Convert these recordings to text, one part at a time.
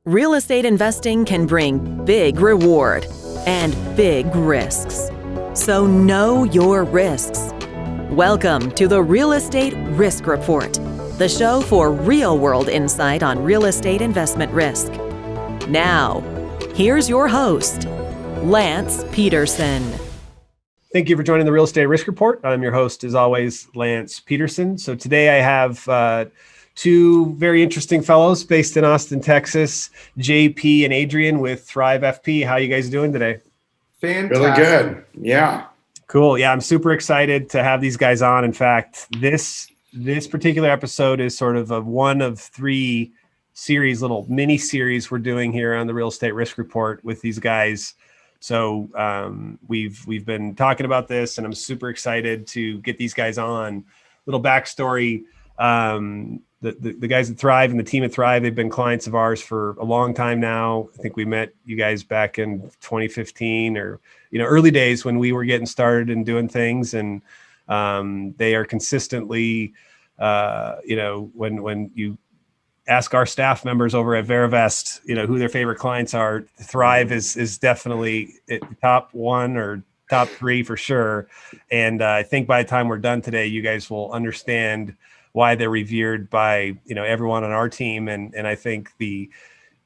Real estate investing can bring big reward and big risks. So know your risks. Welcome to the Real Estate Risk Report, the show for real-world insight on real estate investment risk. Now, here's your host, Lance Pederson. Thank you for joining the Real Estate Risk Report. I'm your host, as always, Lance Pederson. So today I have two very interesting fellows based in Austin, Texas, JP and Adrian with Thrive FP. How are you guys doing today? Fantastic. Really good. Yeah. Cool. Yeah, I'm super excited to have these guys on. In fact, this particular episode is sort of one of three little mini series we're doing here on the Real Estate Risk Report with these guys. So we've been talking about this, and I'm super excited to get these guys on. Little backstory. The guys at Thrive and the team at Thrive, they've been clients of ours for a long time now. I think we met you guys back in 2015 or, early days when we were getting started and doing things. And they are consistently, when you ask our staff members over at Veras, who their favorite clients are, Thrive is definitely top one or top three for sure. And I think by the time we're done today, you guys will understand why they're revered by, everyone on our team. And I think the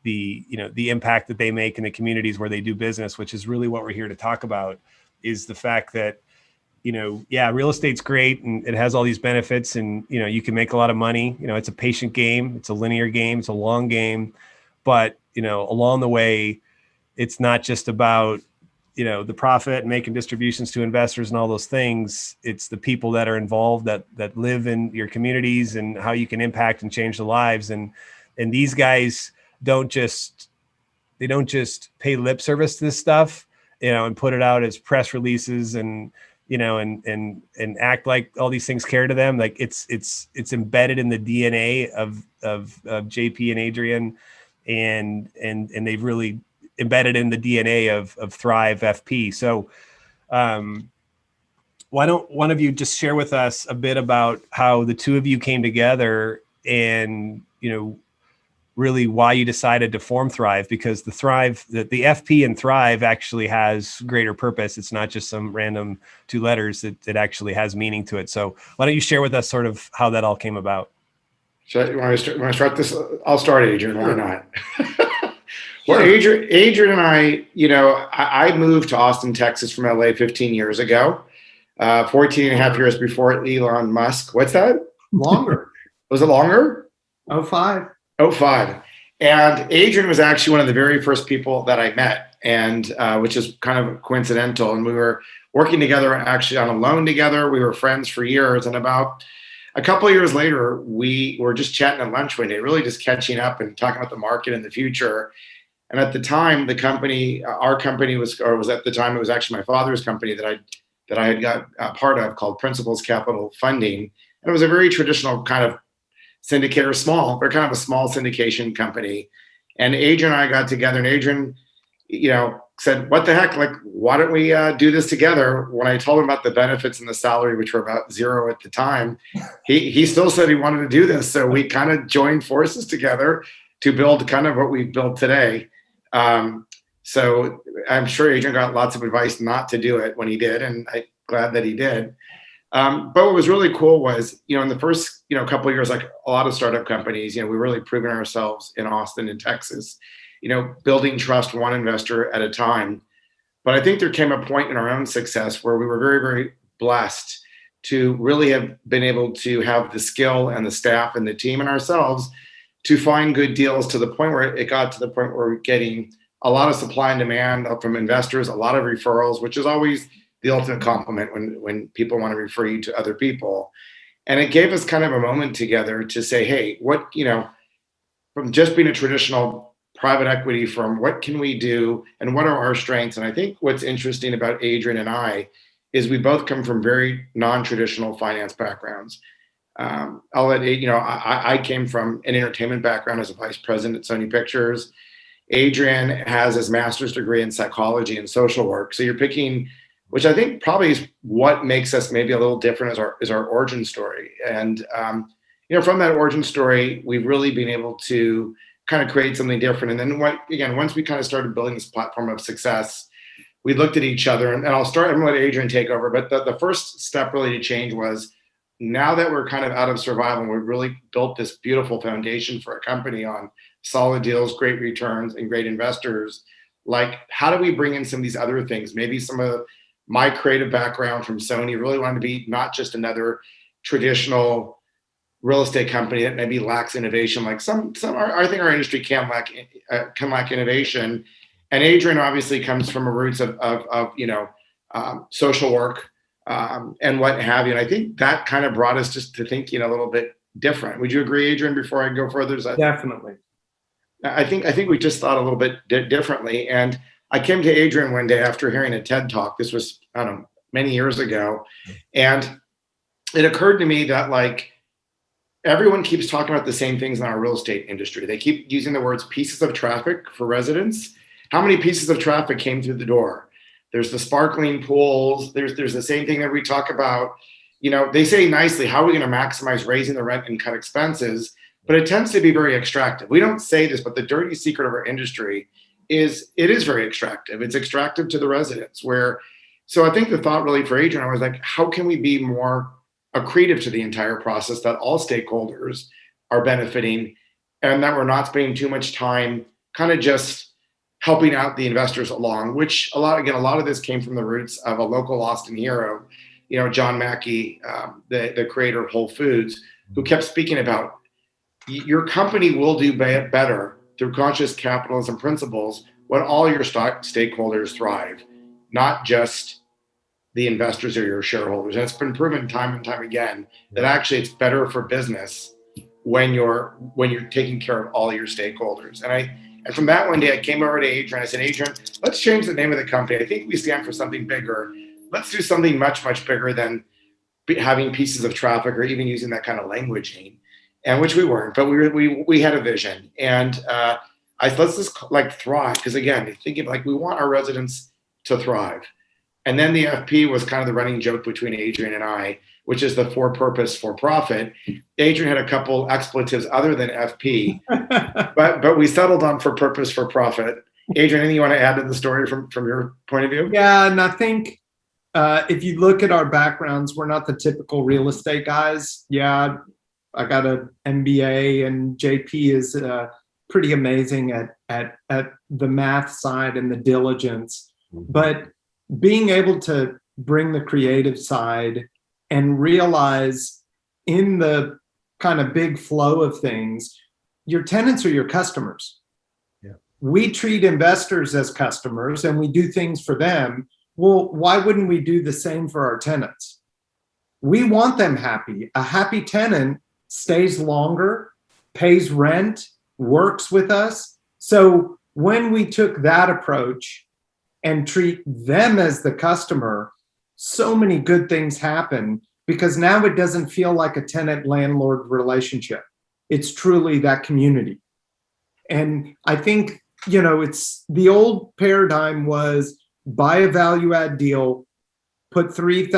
impact that they make in the communities where they do business, which is really what we're here to talk about, is the fact that, real estate's great and it has all these benefits and, you can make a lot of money. It's a patient game. It's a linear game. It's a long game. But, along the way, it's not just about, the profit and making distributions to investors and all those things. It's the people that are involved that live in your communities and how you can impact and change the lives. And these guys don't just pay lip service to this stuff, and put it out as press releases and, and act like all these things care to them. Like it's embedded in the DNA of JP and Adrian, and they've really embedded in the DNA of Thrive FP. So why don't one of you just share with us a bit about how the two of you came together and, really why you decided to form Thrive, because the FP and Thrive actually has greater purpose. It's not just some random two letters. It actually has meaning to it. So why don't you share with us sort of how that all came about? So when I start this, I'll start, Adrian. Why not? Well, Adrian and I moved to Austin, Texas from LA 15 years ago, 14 and a half years before Elon Musk. What's that? Longer. Was it longer? 05. 05. And Adrian was actually one of the very first people that I met, and which is kind of coincidental. And we were working together actually on a loan together. We were friends for years. And about a couple of years later, we were just chatting at lunch one day, really just catching up and talking about the market and the future. And at the time, our company was at the time, it was actually my father's company that I had got a part of, called Principals Capital Funding. And it was a very traditional kind of syndicator, but kind of a small syndication company. And Adrian and I got together, and Adrian, said, what the heck, like, why don't we do this together? When I told him about the benefits and the salary, which were about zero at the time, he still said he wanted to do this. So we kind of joined forces together to build kind of what we've built today. So I'm sure Adrian got lots of advice not to do it when he did, and I'm glad that he did. But what was really cool was, in the first, couple of years, like a lot of startup companies, we really proven ourselves in Austin and Texas, building trust one investor at a time. But I think there came a point in our own success where we were very, very blessed to really have been able to have the skill and the staff and the team and ourselves to find good deals, to the point where it got to the point where we're getting a lot of supply and demand from investors, a lot of referrals, which is always the ultimate compliment when people want to refer you to other people. And it gave us kind of a moment together to say, hey, what, from just being a traditional private equity firm, what can we do and what are our strengths? And I think what's interesting about Adrian and I is we both come from very non-traditional finance backgrounds. I'll let I came from an entertainment background as a vice president at Sony Pictures. Adrian has his master's degree in psychology and social work. So you're picking, which I think probably is what makes us maybe a little different, is our origin story. And from that origin story, we've really been able to kind of create something different. And then once we kind of started building this platform of success, we looked at each other, and I'm going to let Adrian take over. But the first step really to change was, now that we're kind of out of survival, and we've really built this beautiful foundation for a company on solid deals, great returns, and great investors. Like, how do we bring in some of these other things? Maybe some of my creative background from Sony really wanted to be not just another traditional real estate company that maybe lacks innovation. Like I think our industry can lack innovation. And Adrian obviously comes from a roots of social work and what have you. And I think that kind of brought us just to thinking a little bit different. Would you agree, Adrian? Before I go further, Definitely. I think we just thought a little bit differently. And I came to Adrian one day after hearing a TED talk. This was, I don't know, many years ago, and it occurred to me that, like, everyone keeps talking about the same things in our real estate industry. They keep using the words pieces of traffic for residents. How many pieces of traffic came through the door? There's the sparkling pools. There's the same thing that we talk about. They say nicely, how are we going to maximize raising the rent and cut expenses? But it tends to be very extractive. We don't say this, but the dirty secret of our industry is it is very extractive. It's extractive to the residents. So I think the thought really for Adrian, I was like, how can we be more accretive to the entire process that all stakeholders are benefiting, and that we're not spending too much time kind of just helping out the investors along, which a lot of this came from the roots of a local Austin hero, John Mackey, the creator of Whole Foods, who kept speaking about your company will do better through conscious capitalism principles when all your stakeholders thrive, not just the investors or your shareholders. And it's been proven time and time again that actually it's better for business when you're taking care of all your stakeholders. And from that one day, I came over to Adrian. I said, Adrian, let's change the name of the company. I think we stand for something bigger. Let's do something much, much bigger than having pieces of traffic or even using that kind of languaging, and which we weren't, but we had a vision. And let's just thrive. Because again, thinking we want our residents to thrive. And then the FP was kind of the running joke between Adrian and I, which is the for purpose, for profit. Adrian had a couple expletives other than FP, but we settled on for purpose, for profit. Adrian, anything you want to add to the story from your point of view? Yeah, and I think if you look at our backgrounds, we're not the typical real estate guys. Yeah, I got an MBA, and JP is pretty amazing at the math side and the diligence. But being able to bring the creative side and realize in the kind of big flow of things, your tenants are your customers. Yeah. We treat investors as customers and we do things for them. Well, why wouldn't we do the same for our tenants? We want them happy. A happy tenant stays longer, pays rent, works with us. So when we took that approach and treat them as the customer, so many good things happen, because now it doesn't feel like a tenant-landlord relationship. It's truly that community. And I think, it's the old paradigm was buy a value-add deal, put $3,000,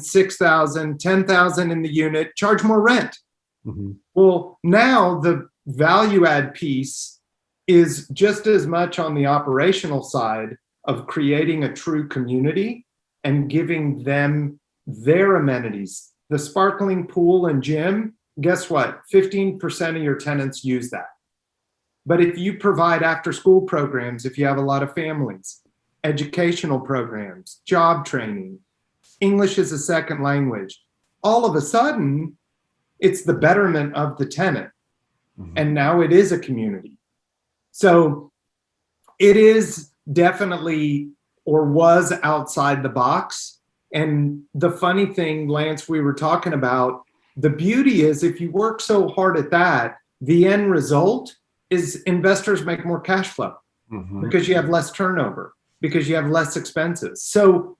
$6,000, $10,000 in the unit, charge more rent. Mm-hmm. Well, now the value-add piece is just as much on the operational side of creating a true community and giving them their amenities. The sparkling pool and gym, guess what? 15% of your tenants use that. But if you provide after-school programs, if you have a lot of families, educational programs, job training, English as a second language, all of a sudden, it's the betterment of the tenant. Mm-hmm. And now it is a community. So it is definitely, or was, outside the box. And the funny thing, Lance, we were talking about, the beauty is if you work so hard at that, the end result is investors make more cash flow. Mm-hmm. Because you have less turnover, because you have less expenses. So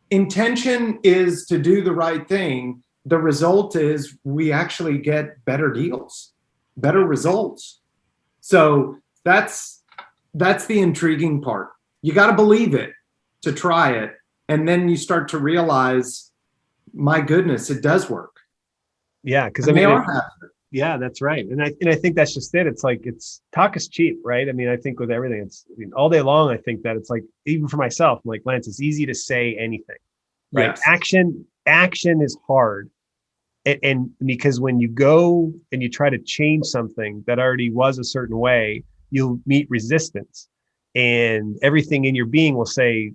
intention is to do the right thing. The result is we actually get better deals, better results. So that's the intriguing part. You got to believe it to try it. And then you start to realize, my goodness, it does work. Yeah. Because they are happy. Yeah, that's right. And I think that's just it. It's like, talk is cheap, right? I mean, I think with everything, all day long, I think that it's like, even for myself, I'm like, Lance, it's easy to say anything, right? Yes. Action is hard. And because when you go and you try to change something that already was a certain way, you'll meet resistance, and everything in your being will say,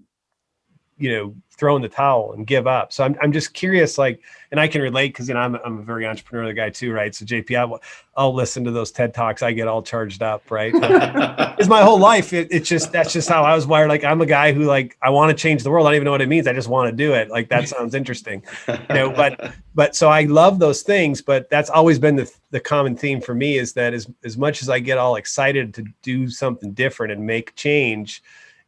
throw in the towel and give up. So I'm just curious, like, and I can relate because, I'm a very entrepreneurial guy too, right? So JP, I'll listen to those TED Talks. I get all charged up, right? It's my whole life. That's just how I was wired. Like, I'm a guy who, like, I want to change the world. I don't even know what it means. I just want to do it. Like, that sounds interesting, but so I love those things, but that's always been the common theme for me, is that as much as I get all excited to do something different and make change,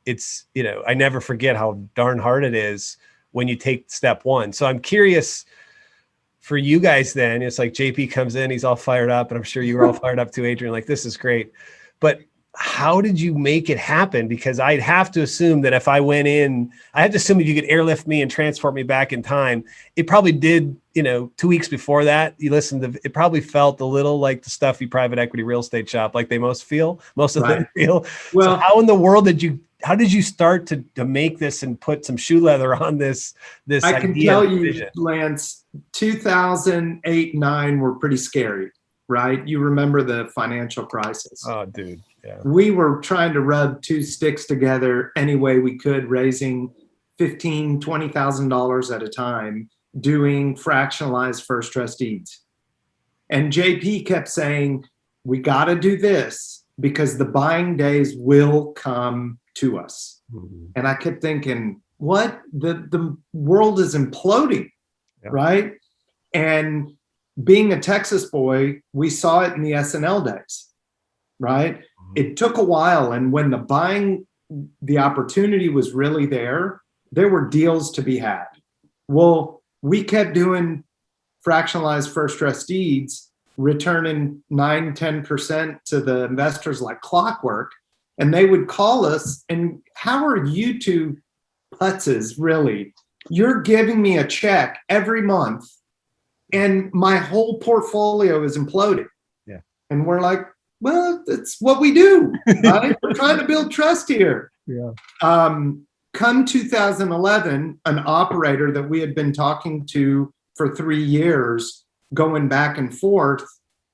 it's, I never forget how darn hard it is when you take step one. So I'm curious for you guys then. It's like JP comes in, he's all fired up, and I'm sure you were all fired up too, Adrian, like, this is great. But how did you make it happen? Because I'd have to assume that if I went in, I had to assume if you could airlift me and transport me back in time, it probably did, 2 weeks before that, you listened to, it probably felt a little like the stuffy private equity real estate shop, like they most of them feel. Well, so how in the world how did you start to make this and put some shoe leather on this I idea? can tell you, Lance, 2008, 9 were pretty scary, right? You remember the financial crisis. Oh, dude. Yeah. We were trying to rub two sticks together any way we could, raising $15,000, $20,000 at a time, doing fractionalized first trust deeds. And JP kept saying, we got to do this because the buying days will come to us. Mm-hmm. And I kept thinking, what? The world is imploding, right? And being a Texas boy, we saw it in the S&L days, right? Mm-hmm. It took a while. And when the opportunity was really there were deals to be had. Well, we kept doing fractionalized first trust deeds, returning 9-10% to the investors like clockwork. And they would call us, and how are you two putzes, really? You're giving me a check every month, and my whole portfolio is imploding. Yeah. And we're like, well, that's what we do, right? We're trying to build trust here. Yeah. Come 2011, an operator that we had been talking to for 3 years, going back and forth,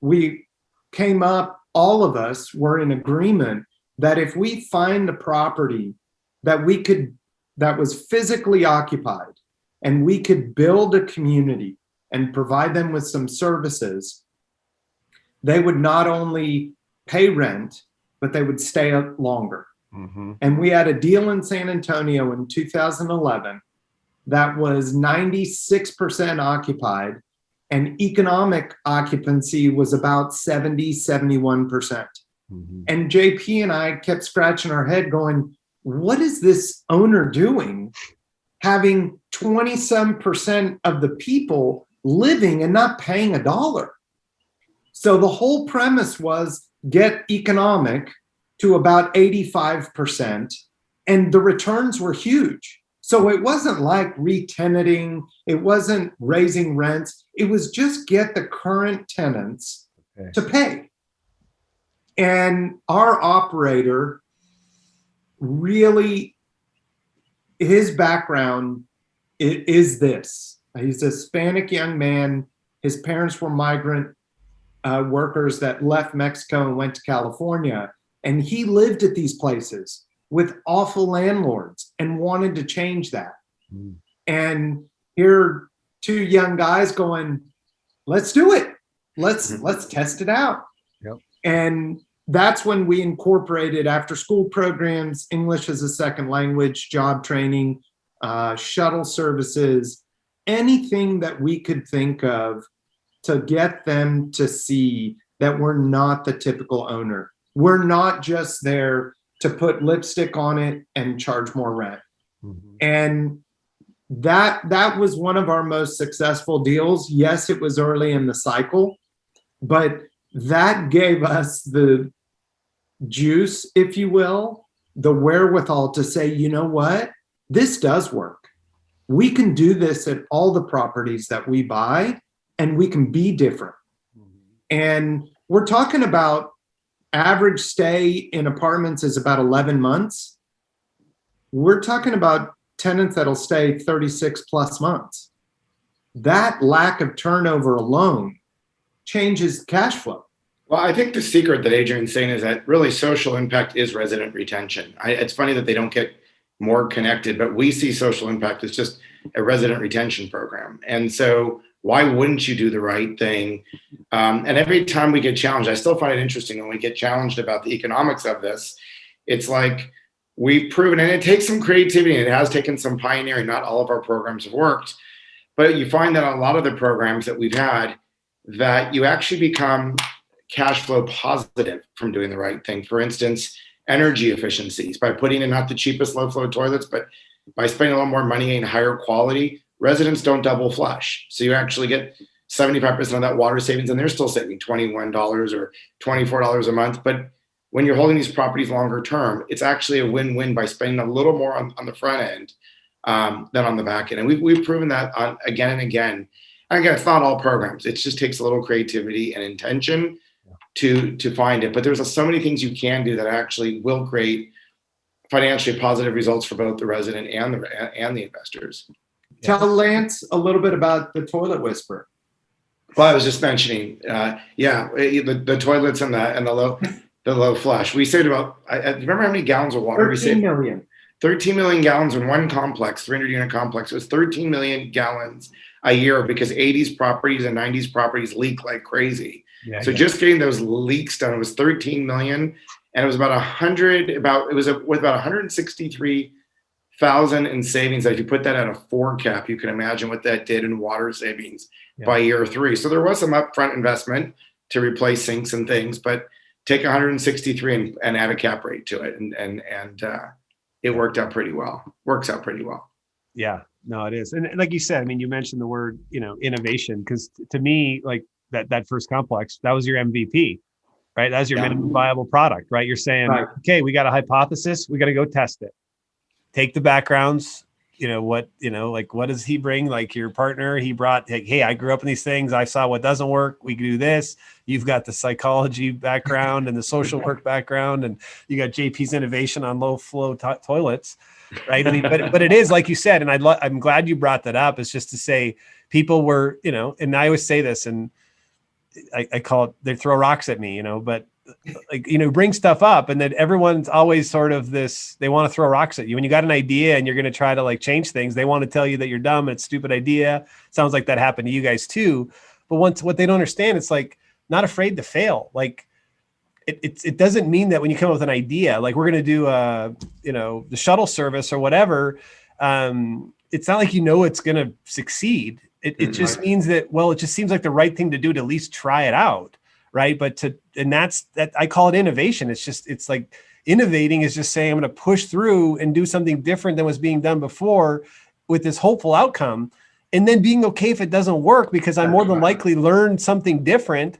we came up, all of us were in agreement that if we find a property that was physically occupied, and we could build a community and provide them with some services, they would not only pay rent, but they would stay up longer. Mm-hmm. And we had a deal in San Antonio in 2011 that was 96% occupied, and economic occupancy was about 71%. Mm-hmm. And JP and I kept scratching our head going, what is this owner doing, having 27% of the people living and not paying a dollar? So the whole premise was get economic to about 85%, and the returns were huge. So it wasn't like re-tenanting, it wasn't raising rents, it was just get the current tenants to pay. And our operator really, his background is this. He's a Hispanic young man. His parents were migrant workers that left Mexico and went to California. And he lived at these places with awful landlords and wanted to change that. Mm. And here are two young guys going, let's do it. Let's test it out. Yep. And that's when we incorporated after school programs, English as a second language, job training, shuttle services, anything that we could think of to get them to see that we're not the typical owner. We're not just there to put lipstick on it and charge more rent. Mm-hmm. And that was one of our most successful deals. Yes, it was early in the cycle, but that gave us the juice, if you will, the wherewithal to say, you know what, this does work. We can do this at all the properties that we buy, and we can be different. Mm-hmm. And we're talking about average stay in apartments is about 11 months. We're talking about tenants that'll stay 36 plus months. That lack of turnover alone changes cash flow. Well, I think the secret that Adrian's saying is that really social impact is resident retention. It's funny that they don't get more connected, but we see social impact as just a resident retention program. And so why wouldn't you do the right thing? And every time we get challenged, I still find it interesting when we get challenged about the economics of this. It's like we've proven, and it takes some creativity, and it has taken some pioneering. Not all of our programs have worked, but you find that a lot of the programs that we've had, that you actually become cash flow positive from doing the right thing. For instance, energy efficiencies, by putting in not the cheapest low flow toilets, but by spending a little more money in higher quality, residents don't double flush. So you actually get 75% of that water savings, and they're still saving $21 or $24 a month. But when you're holding these properties longer term, it's actually a win-win by spending a little more on the front end than on the back end. And we've proven that again and again. And again, it's not all programs. It just takes a little creativity and intention to find it. But there's so many things you can do that actually will create financially positive results for both the resident and the investors. Tell Lance a little bit about the Toilet Whisperer. Well, I was just mentioning, the toilets and the low flush. We saved about, remember how many gallons of water we saved? 13 million. 13 million gallons in one complex, 300 unit complex. It was 13 million gallons a year because 80s properties and 90s properties leak like crazy. Just getting those leaks done, it was 13 million, and it was about 163,000 in savings. If you put that at a 4 cap, you can imagine what that did in water savings by year 3. So there was some upfront investment to replace sinks and things, but take 163 and add a cap rate to it, and it worked out pretty well. Works out pretty well. Yeah, no, it is. And like you said, I mean, you mentioned the word, innovation, because to me, like that first complex, that was your MVP, right? That was your minimum viable product, right? You're saying, okay, we got a hypothesis, we got to go test it. Take the backgrounds, what does he bring? Like your partner, he brought, hey, I grew up in these things. I saw what doesn't work. We can do this. You've got the psychology background and the social work background, and you got JP's innovation on low flow toilets, right? I mean, but it is like you said, and I'm glad you brought that up. It's just to say people were, and I always say this, and I call it, they throw rocks at me, but bring stuff up, and then everyone's always sort of this, they want to throw rocks at you when you got an idea and you're going to try to change things. They want to tell you that you're dumb. It's a stupid idea. Sounds like that happened to you guys too. But what they don't understand, it's not afraid to fail. It doesn't mean that when you come up with an idea, we're going to do the shuttle service or whatever. It's not like, it's going to succeed. It just means that, it just seems like the right thing to do to at least try it out. Right. That's I call it innovation. It's like innovating is just saying, I'm going to push through and do something different than was being done before with this hopeful outcome. And then being okay if it doesn't work, because I more than likely learned something different.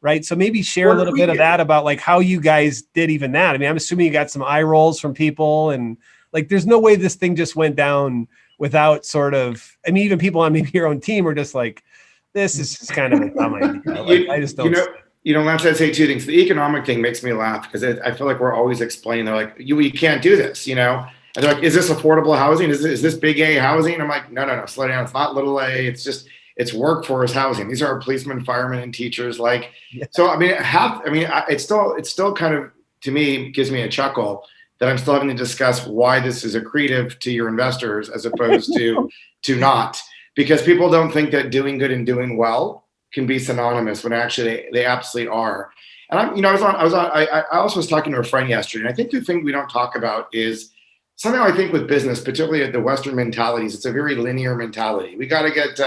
Right. So maybe share a little bit of that about how you guys did even that. I mean, I'm assuming you got some eye rolls from people, and there's no way this thing just went down without sort of, I mean, even people on maybe your own team were just this is just kind of a dumb idea. I just don't. Lance, I'd say 2 things. The economic thing makes me laugh because I feel like we're always explaining. They're like, you can't do this, And they're like, is this affordable housing? Is this big A housing? I'm like, no, slow down. It's not little A. It's workforce housing. These are our policemen, firemen, and teachers. So I mean, it's still kind of, to me, gives me a chuckle that I'm still having to discuss why this is accretive to your investors as opposed to not, because people don't think that doing good and doing well can be synonymous when actually they absolutely are. And I also was talking to a friend yesterday, and I think the thing we don't talk about is something I think with business, particularly at the Western mentalities, it's a very linear mentality. We got to get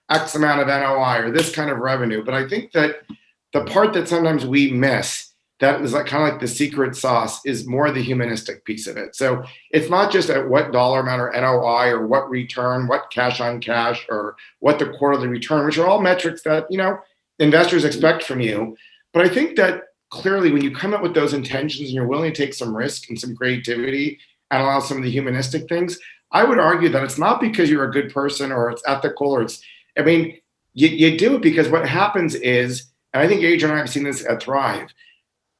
X amount of NOI or this kind of revenue. But I think that the part that sometimes we miss, that is kind of like the secret sauce, is more the humanistic piece of it. So it's not just at what dollar amount or NOI or what return, what cash on cash, or what the quarterly return, which are all metrics that, investors expect from you. But I think that clearly when you come up with those intentions and you're willing to take some risk and some creativity and allow some of the humanistic things, I would argue that it's not because you're a good person or it's ethical or you do it because what happens is, and I think Adrian and I have seen this at Thrive,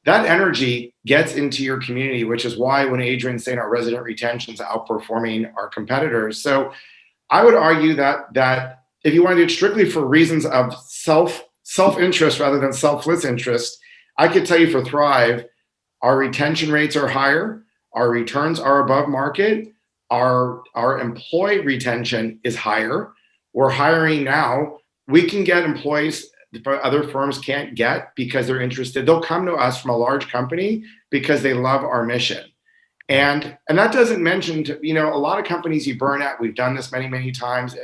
that energy gets into your community, which is why when Adrian's saying our resident retention is outperforming our competitors. So I would argue that if you want to do it strictly for reasons of self-interest rather than selfless interest, I could tell you for Thrive, our retention rates are higher, our returns are above market, our employee retention is higher. We're hiring now. We can get employees that other firms can't get because they're interested. They'll come to us from a large company because they love our mission. And that doesn't mention, a lot of companies you burn at. We've done this many, many times.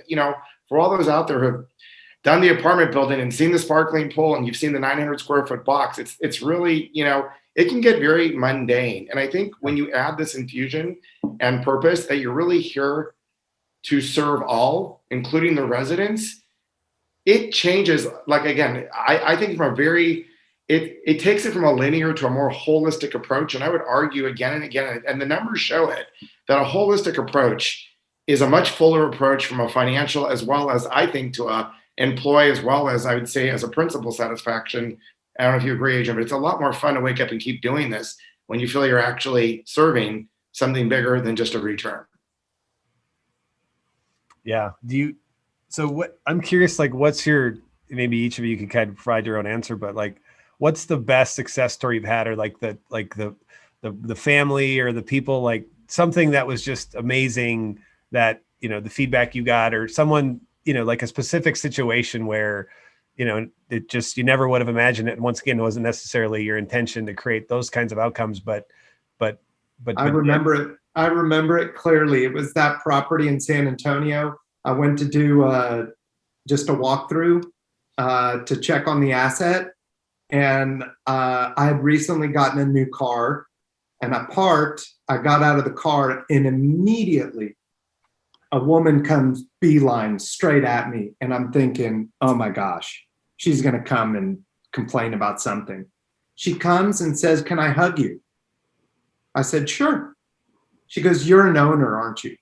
For all those out there who have done the apartment building and seen the sparkling pool and you've seen the 900 square foot box, it's really, it can get very mundane. And I think when you add this infusion and purpose that you're really here to serve all, including the residents, it changes. Like, again, I think from it takes it from a linear to a more holistic approach. And I would argue again and again, and the numbers show it, that a holistic approach is a much fuller approach from a financial, as well as I think to a employee, as well as I would say as a principal satisfaction. I don't know if you agree, Adrian, but it's a lot more fun to wake up and keep doing this when you feel you're actually serving something bigger than just a return. Yeah. I'm curious, like, what's your, maybe each of you can kind of provide your own answer, but like, what's the best success story you've had, or like the family or the people, like something that was just amazing that, the feedback you got, or someone, like a specific situation where, it just, you never would have imagined it. And once again, it wasn't necessarily your intention to create those kinds of outcomes, but I remember it. I remember it clearly. It was that property in San Antonio. I went to do just a walkthrough to check on the asset. And I had recently gotten a new car, and I parked. I got out of the car, and immediately a woman comes beeline straight at me. And I'm thinking, oh my gosh, she's going to come and complain about something. She comes and says, "Can I hug you?" I said, "Sure." She goes, "You're an owner, aren't you?"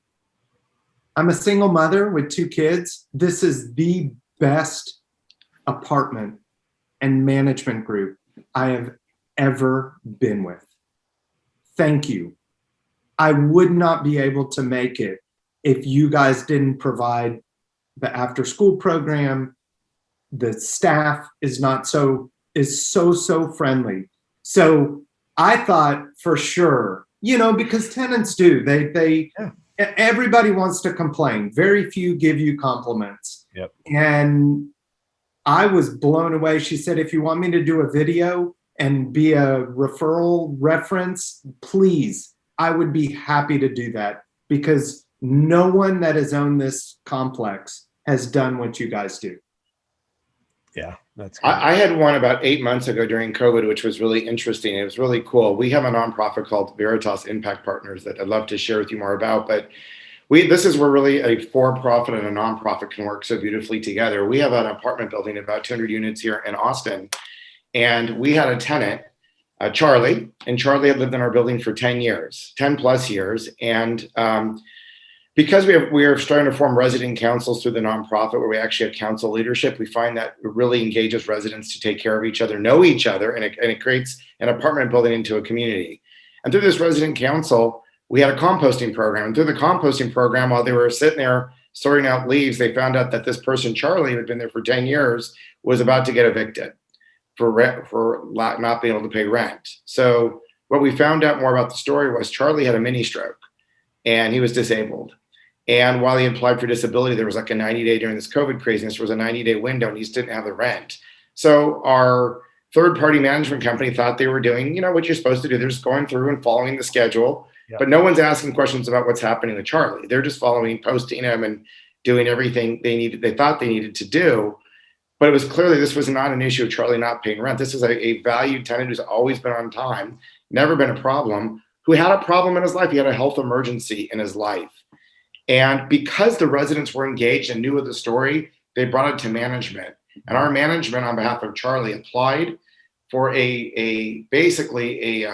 I'm a single mother with 2 kids. This is the best apartment and management group I have ever been with. Thank you. I would not be able to make it if you guys didn't provide the after school program. The staff is so friendly. So I thought for sure, because tenants do, everybody wants to complain. Very few give you compliments. Yep. And I was blown away. She said, "If you want me to do a video and be a referral reference, please, I would be happy to do that, because no one that has owned this complex has done what you guys do." Yeah, that's good. I had one about 8 months ago during COVID, which was really interesting. It was really cool. We have a nonprofit called Veritas Impact Partners that I'd love to share with you more about. But this is where really a for-profit and a nonprofit can work so beautifully together. We have an apartment building, about 200 units here in Austin. And we had a tenant, Charlie, and Charlie had lived in our building for 10 plus years. And because we are starting to form resident councils through the nonprofit, where we actually have council leadership, we find that it really engages residents to take care of each other, know each other, and it creates an apartment building into a community. And through this resident council, we had a composting program. And through the composting program, while they were sitting there sorting out leaves, they found out that this person, Charlie, who had been there for 10 years, was about to get evicted for not being able to pay rent. So what we found out more about the story was Charlie had a mini stroke and he was disabled. And while he applied for disability, there was like a 90-day, during this COVID craziness, there was a 90-day window and he just didn't have the rent. So our third-party management company thought they were doing, what you're supposed to do. They're just going through and following the schedule. Yep. But no one's asking questions about what's happening with Charlie. They're just posting him and doing everything they thought they needed to do. But it was clearly, this was not an issue of Charlie not paying rent. This is a valued tenant who's always been on time, never been a problem, who had a problem in his life. He had a health emergency in his life. And because the residents were engaged and knew of the story, they brought it to management. And our management, on behalf of Charlie, applied for basically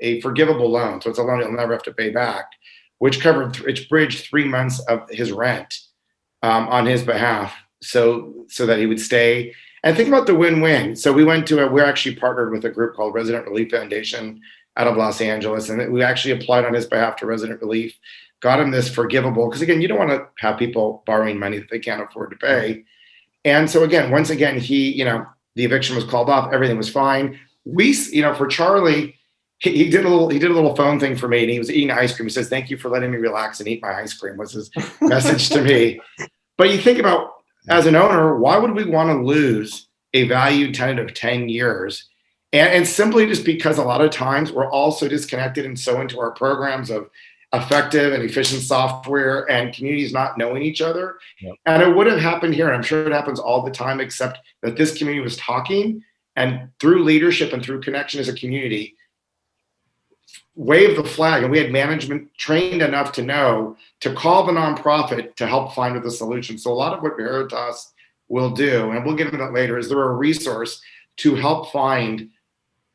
a forgivable loan. So it's a loan he'll never have to pay back, which bridged 3 months of his rent on his behalf, so that he would stay. And think about the win-win. So we're actually partnered with a group called Resident Relief Foundation out of Los Angeles. And we actually applied on his behalf to Resident Relief, got him this forgivable, because again, you don't want to have people borrowing money that they can't afford to pay. And so again, once again, he, the eviction was called off, everything was fine. We, for Charlie, he did a little phone thing for me, and he was eating ice cream. He says, "Thank you for letting me relax and eat my ice cream," was his message to me. But you think about, as an owner, why would we want to lose a valued tenant of 10 years? And simply just because a lot of times we're all so disconnected and so into our programs of effective and efficient software and communities not knowing each other. Yep. And it would have happened here. And I'm sure it happens all the time, except that this community was talking, and through leadership and through connection as a community, waved the flag. And we had management trained enough to know to call the nonprofit to help find the solution. So a lot of what Veritas will do, and we'll get into that later, is they're a resource to help find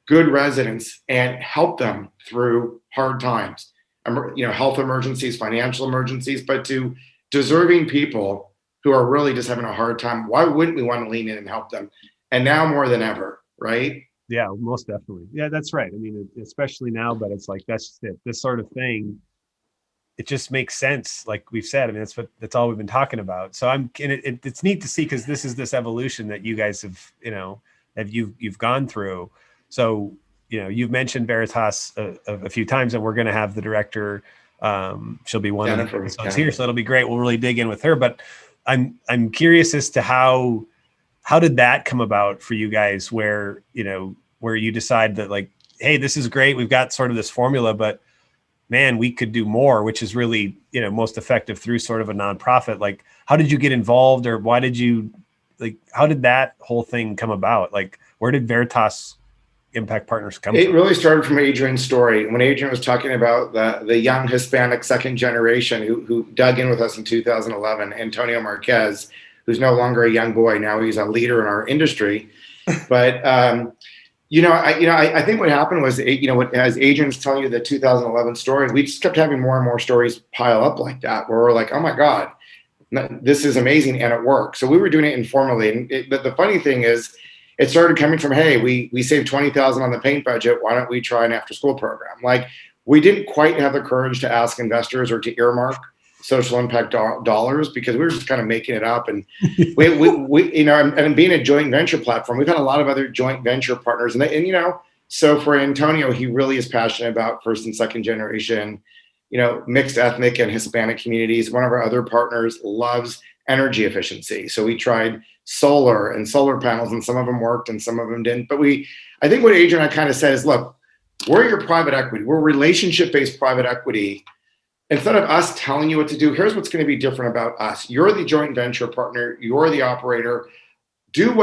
good residents and help them through hard times, health emergencies, financial emergencies, but to deserving people who are really just having a hard time. Why wouldn't we want to lean in and help them? And now more than ever, right? Yeah, most definitely. Yeah, that's right. I mean, especially now, but it's like, that's just it. This sort of thing, it just makes sense. Like we've said, I mean, that's all we've been talking about. So it's neat to see, because this is this evolution that you guys have, you've gone through. So, you've mentioned Veritas a few times, and we're going to have the director. She'll be one of the episodes here, so it'll be great. We'll really dig in with her. But I'm curious as to how did that come about for you guys, where you decide that, like, hey, this is great, we've got sort of this formula, but man, we could do more, which is really, most effective through sort of a nonprofit. Like, how did you get involved, or why did you, like, how did that whole thing come about? Like, where did Veritas Impact Partners come from? It really started from Adrian's story. When Adrian was talking about the young Hispanic second generation who dug in with us in 2011, Antonio Marquez, who's no longer a young boy. Now he's a leader in our industry. But, I think what happened was, as Adrian's telling you the 2011 story, we just kept having more and more stories pile up like that, where we're like, oh my God, this is amazing. And it worked. So we were doing it informally. But the funny thing is, it started coming from, hey, we saved $20,000 on the paint budget. Why don't we try an after school program? Like, we didn't quite have the courage to ask investors or to earmark social impact dollars, because we were just kind of making it up. And and being a joint venture platform, we've had a lot of other joint venture partners. So for Antonio, he really is passionate about first and second generation, mixed ethnic and Hispanic communities. One of our other partners loves energy efficiency. So we tried solar and solar panels, and some of them worked and some of them didn't. But I think what Adrian and I kind of said is, look, we're your private equity. We're relationship-based private equity. Instead of us telling you what to do, here's what's going to be different about us. You're the joint venture partner. You're the operator. Do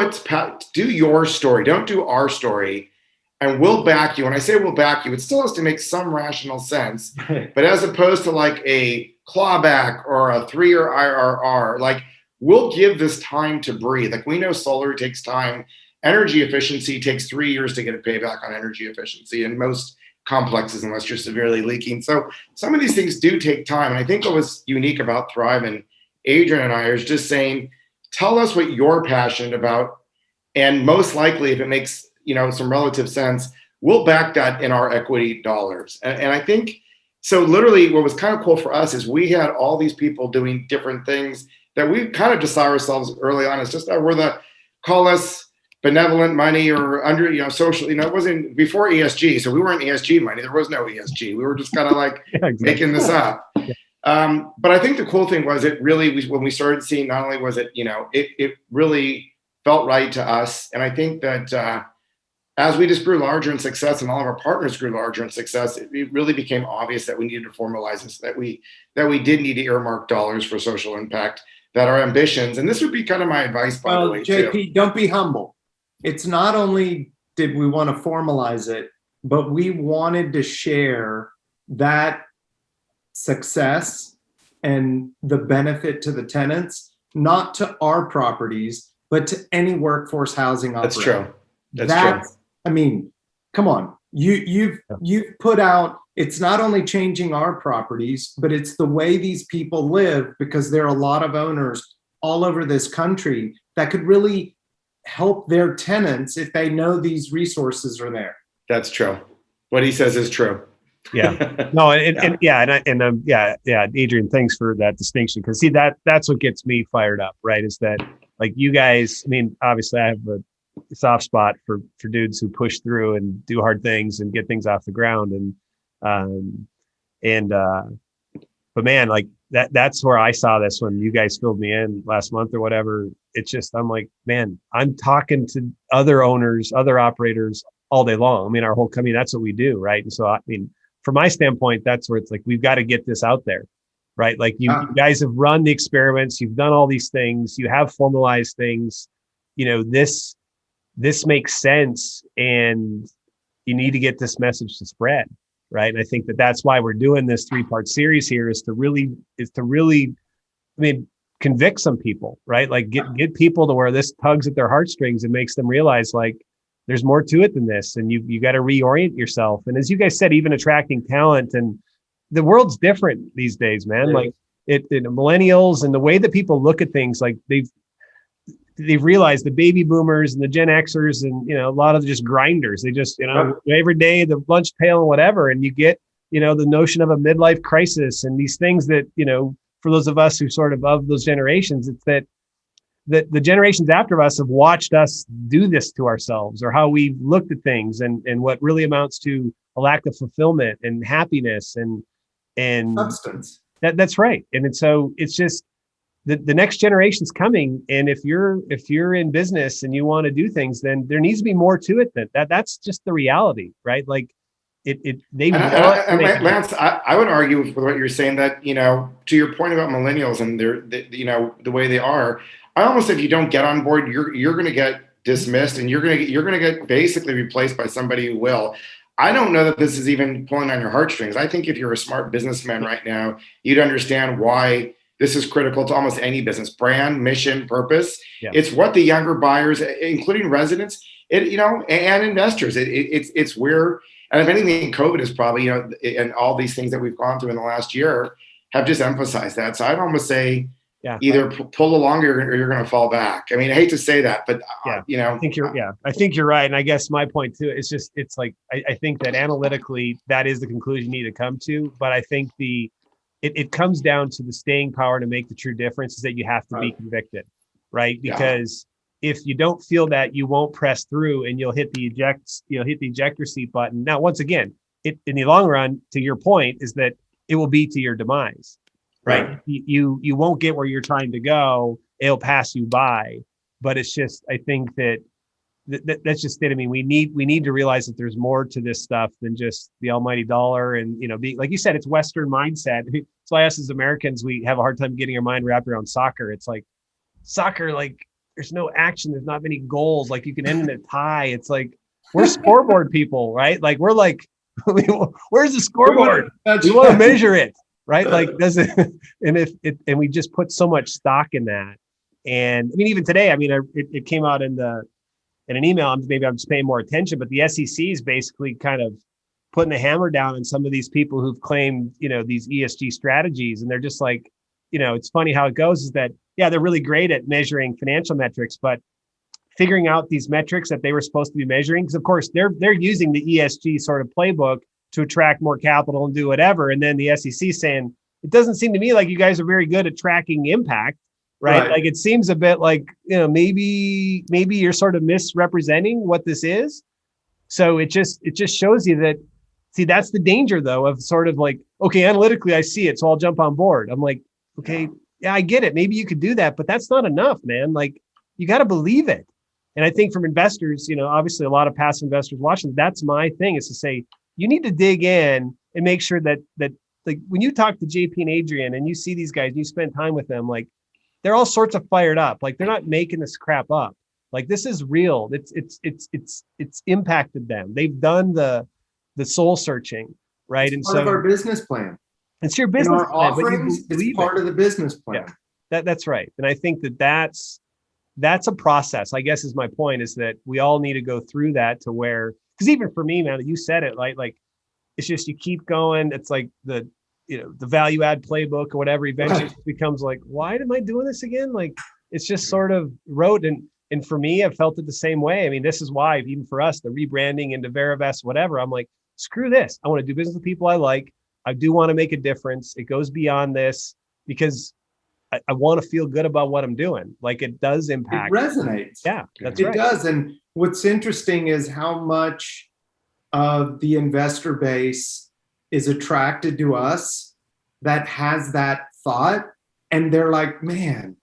your story. Don't do our story. And we'll back you. When I say we'll back you, it still has to make some rational sense. But as opposed to like a clawback or a 3-year IRR, like, we'll give this time to breathe. Like, we know solar takes time. Energy efficiency takes 3 years to get a payback on energy efficiency in most complexes, unless you're severely leaking. So some of these things do take time. And I think what was unique about Thrive and Adrian and I is just saying, tell us what you're passionate about. And most likely, if it makes some relative sense, we'll back that in our equity dollars. And I think, so literally what was kind of cool for us is we had all these people doing different things that we kind of decide ourselves early on as just, call us benevolent money or under, social, it wasn't before ESG. So we weren't ESG money. There was no ESG. We were just kind of like making this up. But I think the cool thing was, it really, when we started seeing, not only was it, it really felt right to us. And I think that as we just grew larger in success, and all of our partners grew larger in success, it really became obvious that we needed to formalize this, that we did need to earmark dollars for social impact, that our ambitions, and this would be kind of my advice, by the way, JP, too. Don't be humble. It's not only did we want to formalize it, but we wanted to share that success and the benefit to the tenants, not to our properties, but to any workforce housing operator. That's true. That's true. I mean, come on. You've put out, it's not only changing our properties, but it's the way these people live, because there are a lot of owners all over this country that could really help their tenants if they know these resources are there. That's true. What he says is true. Yeah. No, Adrian, thanks for that distinction. Because see, that's what gets me fired up, right? Is that like you guys? I mean, obviously, I have a soft spot for dudes who push through and do hard things and get things off the ground, but man, like that's where I saw this when you guys filled me in last month or whatever. It's just, I'm like, man, I'm talking to other owners, other operators all day long. I mean, our whole company, that's what we do, right? And so, I mean, from my standpoint, that's where it's like, we've got to get this out there, right? Like you guys have run the experiments, you've done all these things, you have formalized things, you know, this makes sense, and you need to get this message to spread, right? And I think that's why we're doing this 3-part series here, is to really, I mean, convict some people, right? Like get people to where this tugs at their heartstrings and makes them realize like there's more to it than this, and you got to reorient yourself. And as you guys said, even attracting talent, and the world's different these days, man. Like millennials and the way that people look at things, like they've realized the baby boomers and the Gen Xers and, you know, a lot of just grinders, they just, you know, every day the lunch pail and whatever. And you get, you know, the notion of a midlife crisis and these things that, you know, for those of us who sort of those generations, it's that the generations after us have watched us do this to ourselves, or how we've looked at things, and what really amounts to a lack of fulfillment and happiness and substance. That's right. And so it's just, the next generation's coming, and if you're in business and you want to do things, then there needs to be more to it. That's just the reality, right? Like Lance, I would argue with what you're saying, that, you know, to your point about millennials and you know, the way they are. I almost, if you don't get on board, you're going to get dismissed, and you're going to get basically replaced by somebody who will. I don't know that this is even pulling on your heartstrings. I think if you're a smart businessman right now, you'd understand why this is critical to almost any business: brand, mission, purpose. Yeah. It's what the younger buyers, including residents, you know, and investors. It's where, and if anything, COVID is probably, you know, and all these things that we've gone through in the last year have just emphasized that. So I'd almost say, either pull along or you're going to fall back. I mean, I hate to say that, but you know, I think you're right. And I guess my point too, it's like, I think that analytically that is the conclusion you need to come to. But I think it comes down to the staying power to make the true difference, is that you have to be convicted, right? Because if you don't feel that, you won't press through, and you'll hit the ejector seat button. Now, once again, in the long run, to your point, is that it will be to your demise. Right. You won't get where you're trying to go. It'll pass you by. But it's just, I think that's just it. I mean, we need to realize that there's more to this stuff than just the almighty dollar. And, you know, like you said, it's Western mindset. That's why us as Americans, we have a hard time getting our mind wrapped around soccer. It's like soccer, like there's no action. There's not many goals. Like you can end in a tie. It's like, we're scoreboard people, right? Like we're like, where's the scoreboard? We want to measure it. Right? Like, does it, and we just put so much stock in that. And I mean, even today, I mean, it came out in an email. Maybe I'm just paying more attention, but the SEC is basically kind of putting the hammer down on some of these people who've claimed, you know, these ESG strategies. And they're just like, you know, it's funny how it goes, is that, yeah, they're really great at measuring financial metrics, but figuring out these metrics that they were supposed to be measuring, because of course they're using the ESG sort of playbook to attract more capital and do whatever. And then the SEC saying, it doesn't seem to me like you guys are very good at tracking impact, right? Like it seems a bit like, you know, maybe you're sort of misrepresenting what this is. So it just shows you that, see, that's the danger though, of sort of like, okay, analytically I see it, so I'll jump on board. I'm like, okay, yeah, I get it. Maybe you could do that, but that's not enough, man. Like you got to believe it. And I think from investors, you know, obviously a lot of passive investors watching, that's my thing, is to say, you need to dig in and make sure that like when you talk to JP and Adrian and you see these guys, you spend time with them, like they're all sorts of fired up. Like they're not making this crap up. Like this is real. It's impacted them. They've done the soul searching, right? It's part of our business plan. It's your business plan. Offerings, it's part of the business plan. Yeah, that's right. And I think that's a process, I guess, is my point, is that we all need to go through that, to where, because even for me, man, you said it, like it's just, you keep going. It's like the value add playbook or whatever, eventually it becomes like, why am I doing this again? Like it's just sort of rote. And And for me, I've felt it the same way. I mean, this is why, even for us, the rebranding into Veras, whatever, I'm like, screw this. I want to do business with people I like. I do want to make a difference. It goes beyond this because I want to feel good about what I'm doing. Like it does impact. It resonates. Yeah, that's it right. It does. And what's interesting is how much of the investor base is attracted to us that has that thought. And they're like, man,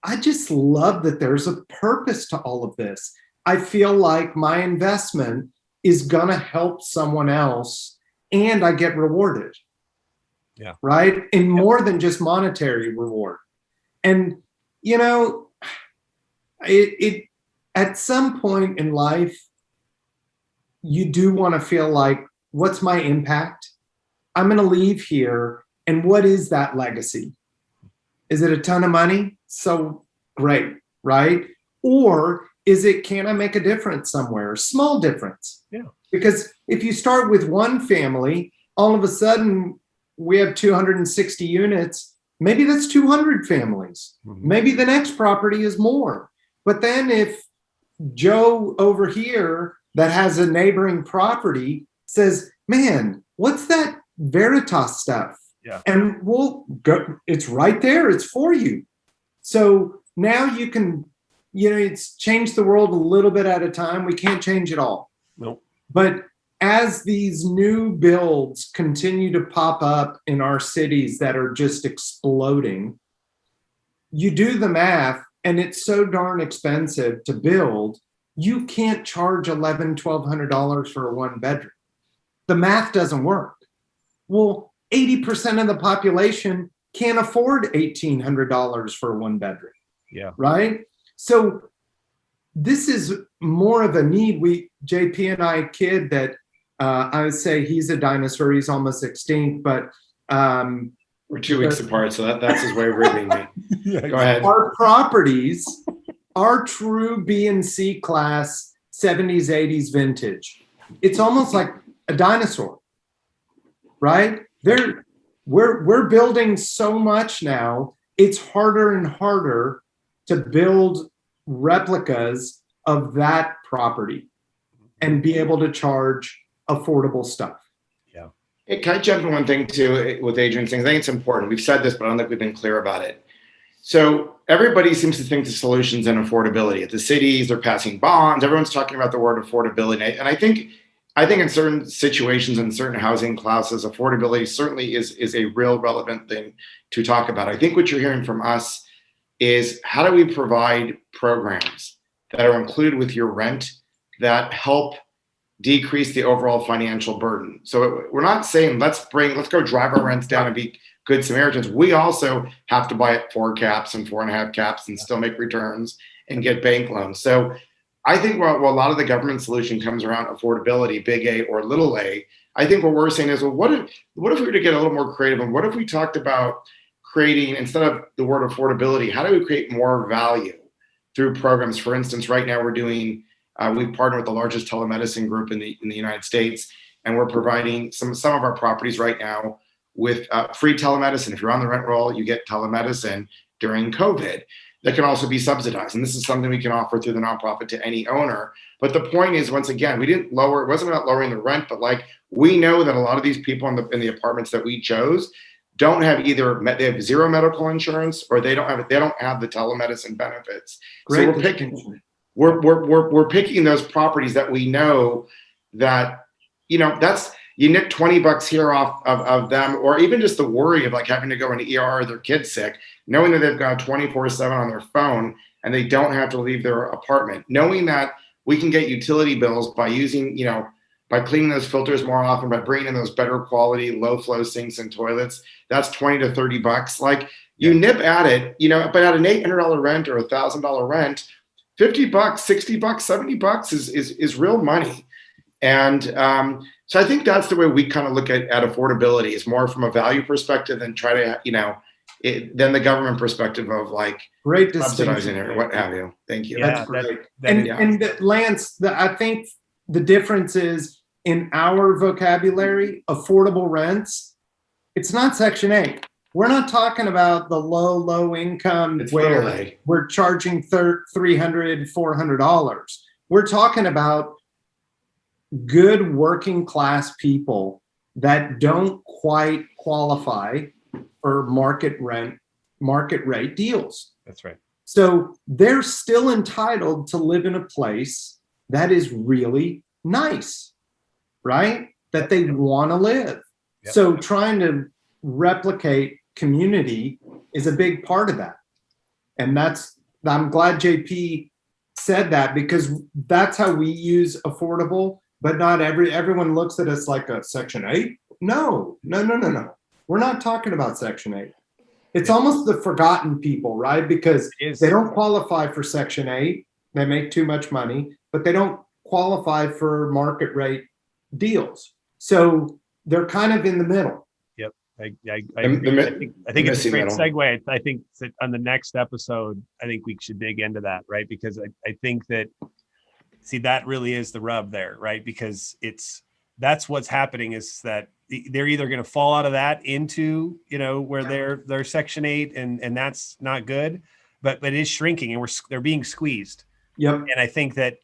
I just love that there's a purpose to all of this. I feel like my investment is going to help someone else and I get rewarded. Yeah. Right. And more than just monetary reward. And, you know, it at some point in life, you do want to feel like, what's my impact? I'm going to leave here. And what is that legacy? Is it a ton of money? So great, right? Or is it, can I make a difference somewhere? Small difference. Yeah. Because if you start with one family, all of a sudden we have 260 units. Maybe that's 200 families. Mm-hmm. Maybe the next property is more. But then if Joe over here that has a neighboring property says, man, what's that Veritas stuff? Yeah. And we'll go, it's right there. It's for you. So now you can, you know, it's changed the world a little bit at a time. We can't change it all. Nope. But as these new builds continue to pop up in our cities that are just exploding, you do the math and it's so darn expensive to build, you can't charge $1,100, $1,200 for a one bedroom. The math doesn't work. Well, 80% of the population can't afford $1,800 for a one bedroom. Yeah. Right? So this is more of a need. JP and I kid that I would say he's a dinosaur. He's almost extinct, but we're 2 weeks apart, so that's his way of ribbing me. Yeah, Go ahead. Our properties are true B and C class 70s, 80s vintage. It's almost like a dinosaur, right? We're building so much now. It's harder and harder to build replicas of that property and be able to charge affordable stuff. Yeah. Hey, can I jump in one thing too with Adrian's thing? I think it's important. We've said this, but I don't think we've been clear about it. So everybody seems to think the solution's in affordability. At the cities, they're passing bonds. Everyone's talking about the word affordability. And I think in certain situations, in certain housing classes, affordability certainly is a real relevant thing to talk about. I think what you're hearing from us is how do we provide programs that are included with your rent that help decrease the overall financial burden. So we're not saying let's go drive our rents down and be good Samaritans. We also have to buy at 4 caps and 4.5 caps and still make returns and get bank loans. So I think while a lot of the government solution comes around affordability, big A or little a, I think what we're saying is, well, what if we were to get a little more creative, and what if we talked about creating, instead of the word affordability, how do we create more value through programs? For instance, right now we've partnered with the largest telemedicine group in the United States, and we're providing some of our properties right now with free telemedicine. If you're on the rent roll, you get telemedicine during COVID. That can also be subsidized. And this is something we can offer through the nonprofit to any owner. But the point is, once again, it wasn't about lowering the rent, but like, we know that a lot of these people in the apartments that we chose don't have they have zero medical insurance, or they don't have the telemedicine benefits. Great. So we're picking those properties that we know that, that's, you nick $20 here off of them, or even just the worry of like having to go into ER or their kid's sick, knowing that they've got 24/7 on their phone and they don't have to leave their apartment, knowing that we can get utility bills by using, by cleaning those filters more often, by bringing in those better quality, low flow sinks and toilets, that's $20 to $30. Like, you nip at it, but at an $800 rent or $1,000 rent, $50, $60, $70 is real money. And so I think that's the way we kind of look at affordability, is more from a value perspective and try to, than the government perspective of like great subsidizing it or what have you. Thank you. Yeah, That's great. And Lance, I think the difference is in our vocabulary, affordable rents, it's not Section 8. we're not talking about the low income It's where literally. we're charging $300, $400. We're talking about good working class people that don't quite qualify for market rate deals. That's right. So they're still entitled to live in a place that is really nice, right? That they want to live. Yep. So trying to replicate community is a big part of that. And I'm glad JP said that, because that's how we use affordable, but not everyone looks at us like a Section 8. No. We're not talking about Section 8. It's almost the forgotten people, right? Because they don't qualify for Section 8. They make too much money, but they don't qualify for market rate deals. So they're kind of in the middle. Yep. I think it's a great segue. I think that on the next episode, I think we should dig into that, right? Because I think that, see, that really is the rub there, right? Because that's what's happening, is that they're either going to fall out of that into, where they're Section 8 and that's not good, but it is shrinking and they're being squeezed. Yep. And I think that,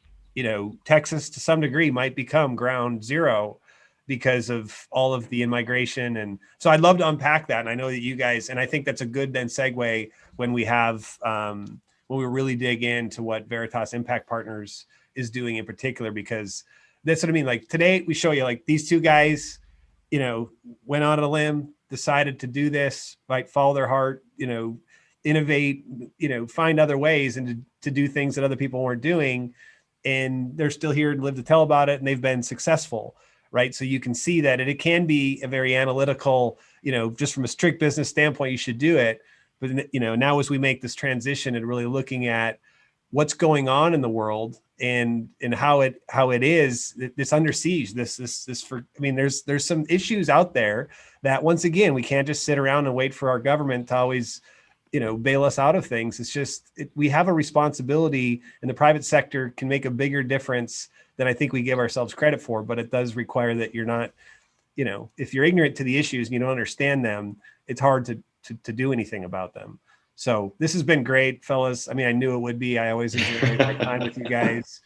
Texas to some degree might become ground zero because of all of the immigration. And so I'd love to unpack that. And I know that you guys, and I think that's a good then segue when we have, when we really dig into what Veritas Impact Partners is doing in particular, because that's what I mean. Like today we show you, like, these two guys, went on a limb, decided to do this, like follow their heart, innovate, find other ways and to do things that other people weren't doing. And they're still here to live to tell about it. And they've been successful, right? So you can see that it can be a very analytical, just from a strict business standpoint, you should do it. But, now as we make this transition and really looking at what's going on in the world and how it is this under siege, there's some issues out there that, once again, we can't just sit around and wait for our government to always, bail us out of things. It's just, we have a responsibility, and the private sector can make a bigger difference than I think we give ourselves credit for, but it does require that you're not, if you're ignorant to the issues and you don't understand them, it's hard to do anything about them. So this has been great, fellas. I mean, I knew it would be. I always enjoy my time with you guys.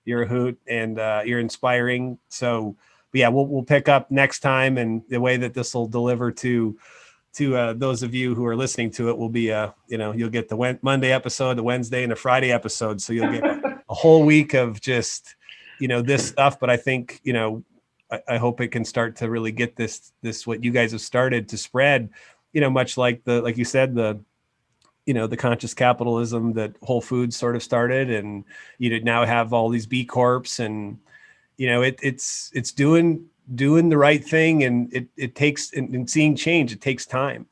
You're a hoot, and you're inspiring. So, but yeah, we'll pick up next time, and the way that this will deliver to those of you who are listening to it will be, you'll get the Monday episode, the Wednesday, and the Friday episode. So you'll get a whole week of just, this stuff. But I think, I hope it can start to really get this what you guys have started to spread, much like like you said, the conscious capitalism that Whole Foods sort of started, and now have all these B Corps, and it's doing the right thing, and it takes, and seeing change, it takes time,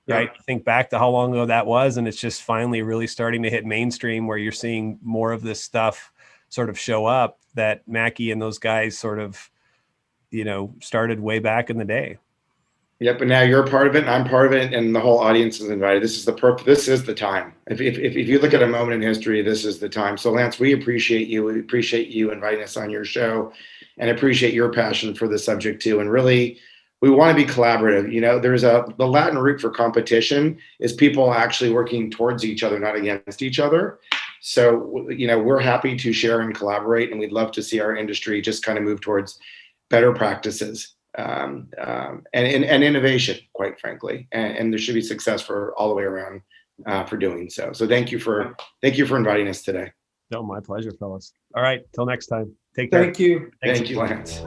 right? Yeah. Think back to how long ago that was, and it's just finally really starting to hit mainstream, where you're seeing more of this stuff sort of show up that Mackey and those guys sort of started way back in the day. Yep, and now you're a part of it, and I'm part of it, and the whole audience is invited. This is This is the time. If you look at a moment in history, this is the time. So, Lance, we appreciate you. We appreciate you inviting us on your show, and appreciate your passion for the subject too. And really, we want to be collaborative. There's the Latin root for competition is people actually working towards each other, not against each other. So, we're happy to share and collaborate, and we'd love to see our industry just kind of move towards better practices. And innovation, quite frankly, and there should be success for all the way around for doing so. So thank you for inviting us today. No, my pleasure, fellas. All right, till next time. Take care. Thank you. Thank you, Lance.